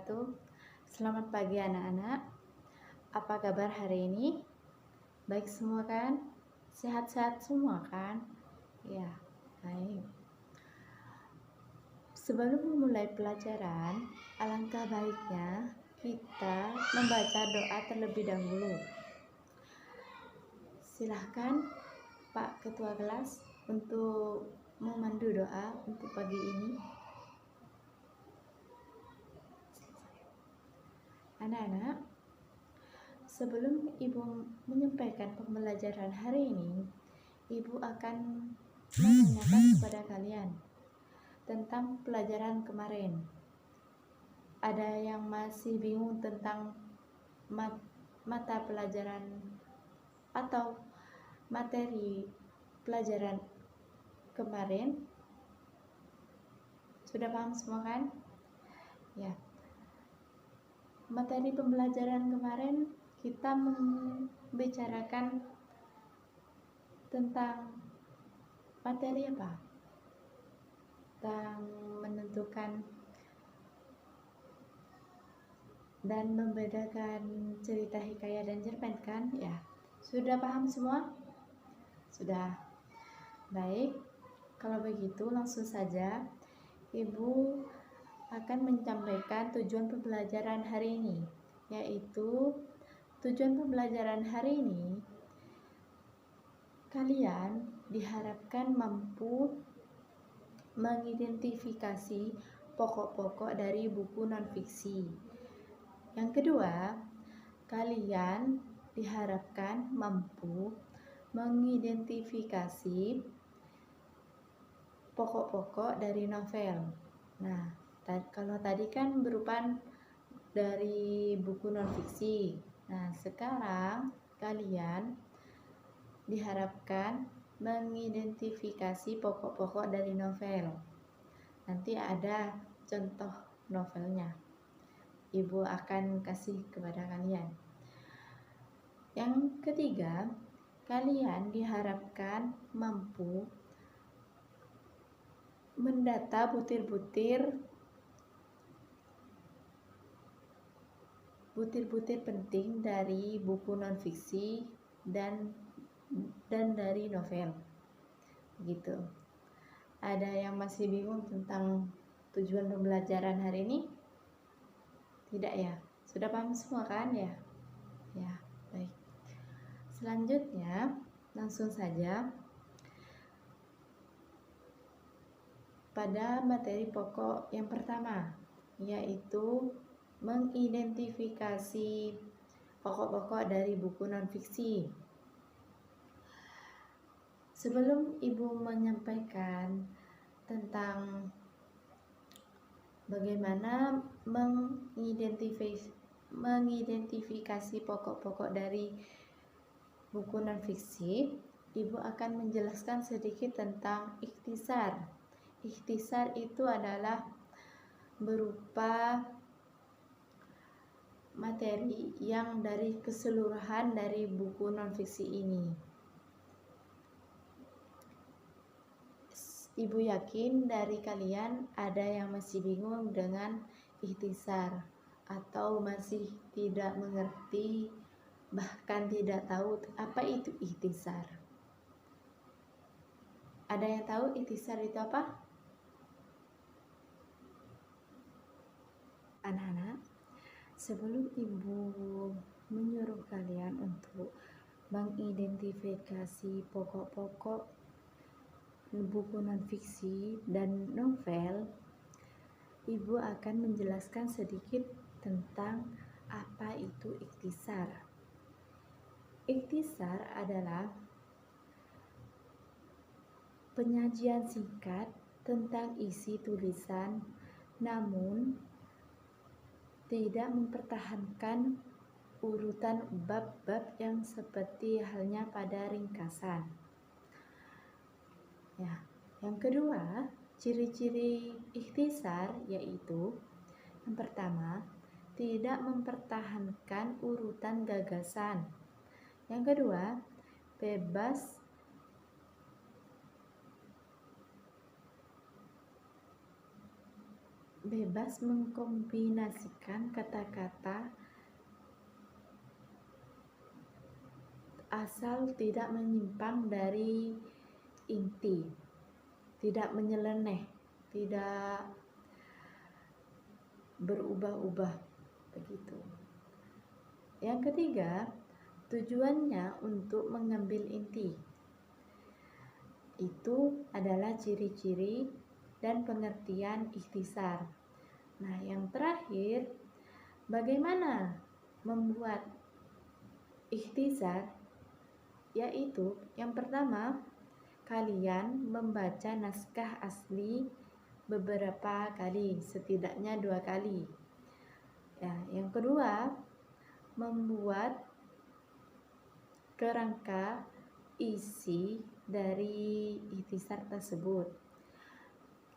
wabarakatuh. Selamat pagi anak-anak. Apa kabar hari ini? Baik semua kan? Sehat-sehat semua kan? Ya, baik. Sebelum memulai pelajaran, alangkah baiknya kita membaca doa terlebih dahulu. Silahkan Pak Ketua Kelas untuk memandu doa untuk pagi ini. Anak-anak, sebelum Ibu menyampaikan pembelajaran hari ini, Ibu akan menanyakan kepada kalian tentang pelajaran kemarin. Ada yang masih bingung tentang mata pelajaran atau materi pelajaran kemarin? Sudah paham semua kan? Ya. Materi pembelajaran kemarin kita membicarakan tentang materi apa? Tentang menentukan dan membedakan cerita, hikayat, dan cerpen kan? Ya, sudah paham semua? Sudah. Baik, kalau begitu langsung saja Ibu akan menyampaikan tujuan pembelajaran hari ini, yaitu tujuan pembelajaran hari ini kalian diharapkan mampu mengidentifikasi pokok-pokok dari buku non-fiksi. Yang kedua, kalian diharapkan mampu mengidentifikasi pokok-pokok dari novel. Nah, kalau tadi kan berupa dari buku non-fiksi. Nah, sekarang kalian diharapkan mengidentifikasi pokok-pokok dari novel. Nanti ada contoh novelnya. Ibu akan kasih kepada kalian. Yang ketiga, kalian diharapkan mampu mendata butir-butir penting dari buku non-fiksi dan dari novel. Begitu. Ada yang masih bingung tentang tujuan pembelajaran hari ini? Tidak ya? Sudah paham semua kan ya? Ya, baik. Selanjutnya, langsung saja pada materi pokok yang pertama, yaitu mengidentifikasi pokok-pokok dari buku non-fiksi. Sebelum Ibu menyampaikan tentang bagaimana mengidentifikasi pokok-pokok dari buku non-fiksi, Ibu akan menjelaskan sedikit tentang ikhtisar. Ikhtisar itu adalah berupa materi yang dari keseluruhan dari buku non-fiksi ini. Ibu yakin dari kalian ada yang masih bingung dengan ikhtisar atau masih tidak mengerti, bahkan tidak tahu apa itu ikhtisar. Ada yang tahu ikhtisar itu apa? Anak-anak, sebelum Ibu menyuruh kalian untuk mengidentifikasi pokok-pokok buku non-fiksi dan novel, Ibu akan menjelaskan sedikit tentang apa itu ikhtisar. Ikhtisar adalah penyajian singkat tentang isi tulisan, namun tidak mempertahankan urutan bab-bab yang seperti halnya pada ringkasan. Ya, yang kedua, ciri-ciri ikhtisar yaitu yang pertama, tidak mempertahankan urutan gagasan. Yang kedua, bebas bebas mengkombinasikan kata-kata asal tidak menyimpang dari inti, tidak menyeleneh, tidak berubah-ubah begitu. Yang ketiga, tujuannya untuk mengambil inti. Itu adalah ciri-ciri dan pengertian ikhtisar. Nah, yang terakhir, bagaimana membuat ikhtisar? Yaitu yang pertama, kalian membaca naskah asli beberapa kali, setidaknya 2 kali. Ya, yang kedua, membuat kerangka isi dari ikhtisar tersebut.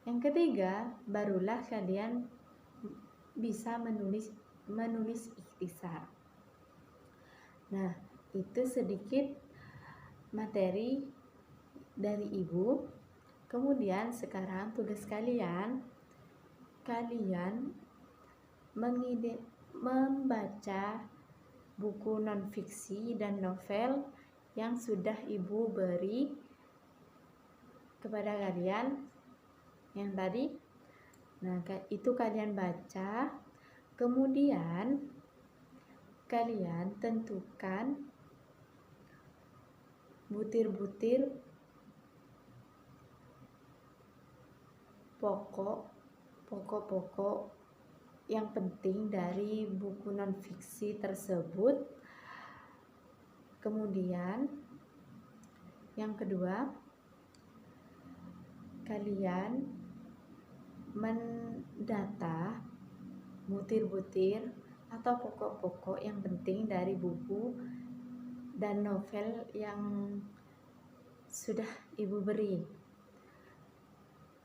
Yang ketiga, barulah kalian bisa menulis ikhtisar. Nah, itu sedikit materi dari Ibu. Kemudian sekarang tugas kalian membaca buku non-fiksi dan novel yang sudah Ibu beri kepada kalian yang tadi. Nah, itu kalian baca, kemudian kalian tentukan butir-butir pokok-pokok yang penting dari buku non-fiksi tersebut. Kemudian yang kedua, kalian mendata butir-butir atau pokok-pokok yang penting dari buku dan novel yang sudah Ibu beri.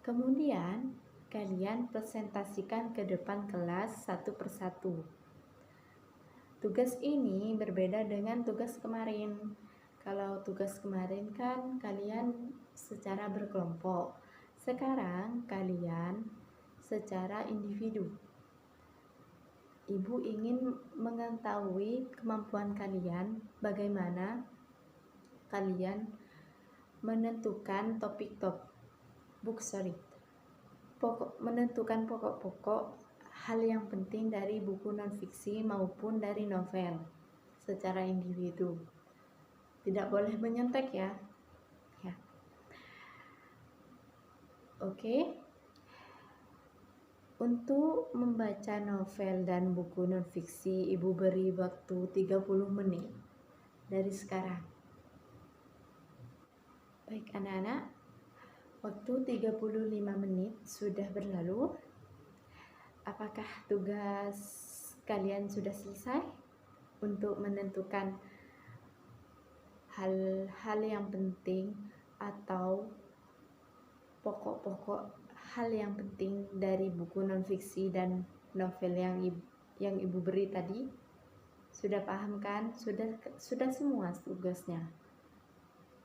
Kemudian kalian presentasikan ke depan kelas satu persatu. Tugas ini berbeda dengan tugas kemarin. Kalau tugas kemarin kan kalian secara berkelompok. Sekarang kalian secara individu. Ibu ingin mengetahui kemampuan kalian, bagaimana kalian menentukan menentukan pokok-pokok hal yang penting dari buku non-fiksi maupun dari novel secara individu. Tidak boleh menyontek ya. Oke. Untuk membaca novel dan buku non-fiksi, Ibu beri waktu 30 menit dari sekarang. Baik anak-anak, waktu 35 menit sudah berlalu. Apakah tugas kalian sudah selesai untuk menentukan hal-hal yang penting atau pokok-pokok hal yang penting dari buku non-fiksi dan novel yang Ibu beri tadi? Sudah paham kan? Sudah semua tugasnya.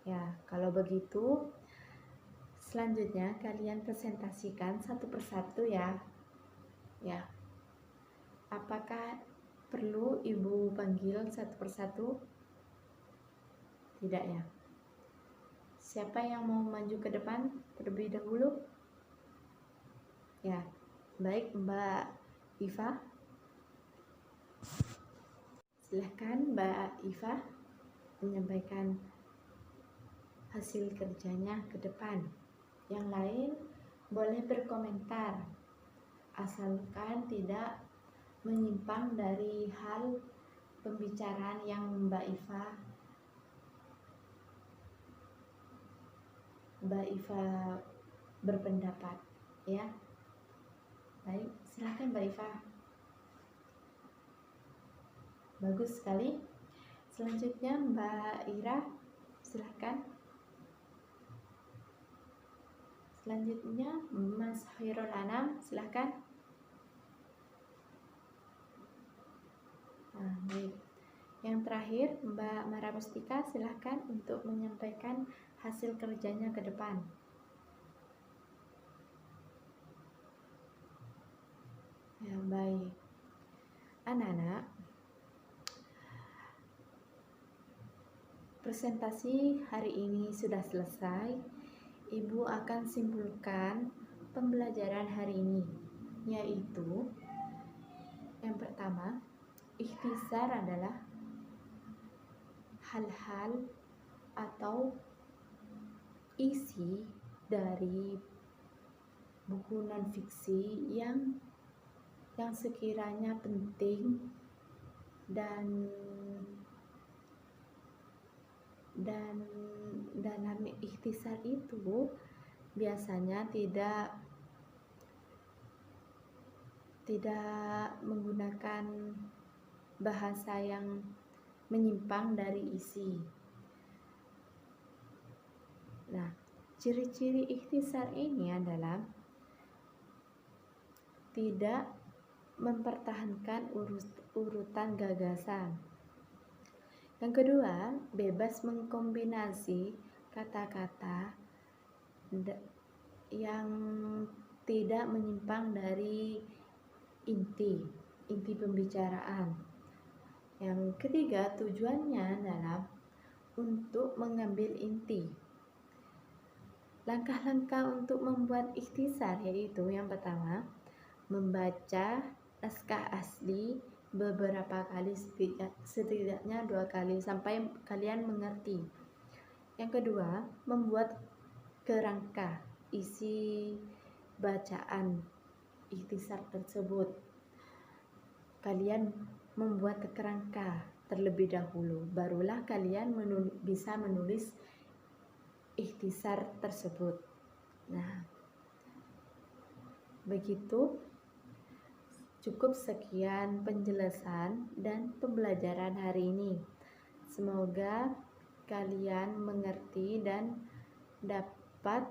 Ya, kalau begitu selanjutnya kalian presentasikan satu persatu ya. Ya. Apakah perlu Ibu panggil satu persatu? Tidak ya. Siapa yang mau maju ke depan terlebih dahulu? Ya, baik Mbak Iva. Silahkan Mbak Iva menyampaikan hasil kerjanya ke depan. Yang lain boleh berkomentar, asalkan tidak menyimpang dari hal pembicaraan yang Mbak Iva berpendapat ya. Baik, silakan Mbak Iva. Bagus sekali. Selanjutnya Mbak Ira, silakan. Selanjutnya Mas Khairul Anam, silakan. Nah, baik. Yang terakhir Mbak Mara Mustika, silakan untuk menyampaikan hasil kerjanya ke depan. Ya, baik. Anak-anak, presentasi hari ini sudah selesai. Ibu akan simpulkan pembelajaran hari ini, yaitu yang pertama, ikhtisar adalah hal-hal atau isi dari buku non-fiksi yang sekiranya penting dan dalam ikhtisar itu biasanya tidak menggunakan bahasa yang menyimpang dari isi. Nah, ciri-ciri ikhtisar ini adalah tidak mempertahankan urutan gagasan. Yang kedua, bebas mengkombinasi kata-kata yang tidak menyimpang dari inti pembicaraan. Yang ketiga, tujuannya adalah untuk mengambil inti. Langkah-langkah untuk membuat ikhtisar yaitu yang pertama, membaca naskah asli beberapa kali, setidaknya 2 kali sampai kalian mengerti. Yang kedua, membuat kerangka isi bacaan ikhtisar tersebut. Kalian membuat kerangka terlebih dahulu, barulah kalian bisa menulis ikhtisar tersebut. Nah, begitu. Cukup sekian penjelasan dan pembelajaran hari ini. Semoga kalian mengerti dan dapat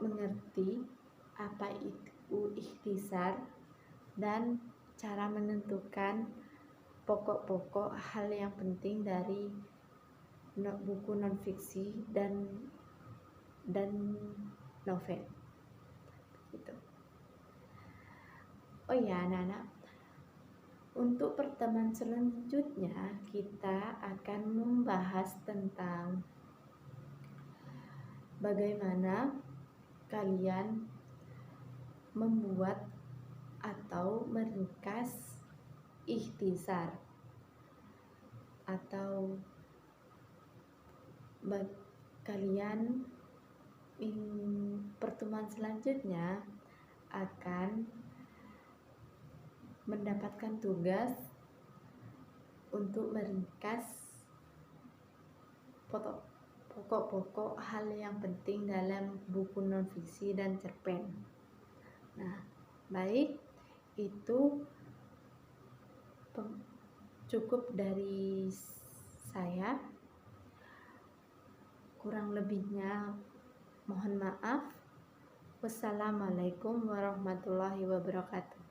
mengerti apa itu ikhtisar dan cara menentukan pokok-pokok hal yang penting dari buku non-fiksi dan novel. Gitu. Oh ya, anak-anak, untuk pertemuan selanjutnya kita akan membahas tentang bagaimana kalian membuat atau meringkas ikhtisar, atau kalian pertemuan selanjutnya akan mendapatkan tugas untuk meringkas pokok-pokok hal yang penting dalam buku non-fiksi dan cerpen. Nah, baik, itu cukup dari saya. Kurang lebihnya mohon maaf. Wassalamualaikum warahmatullahi wabarakatuh.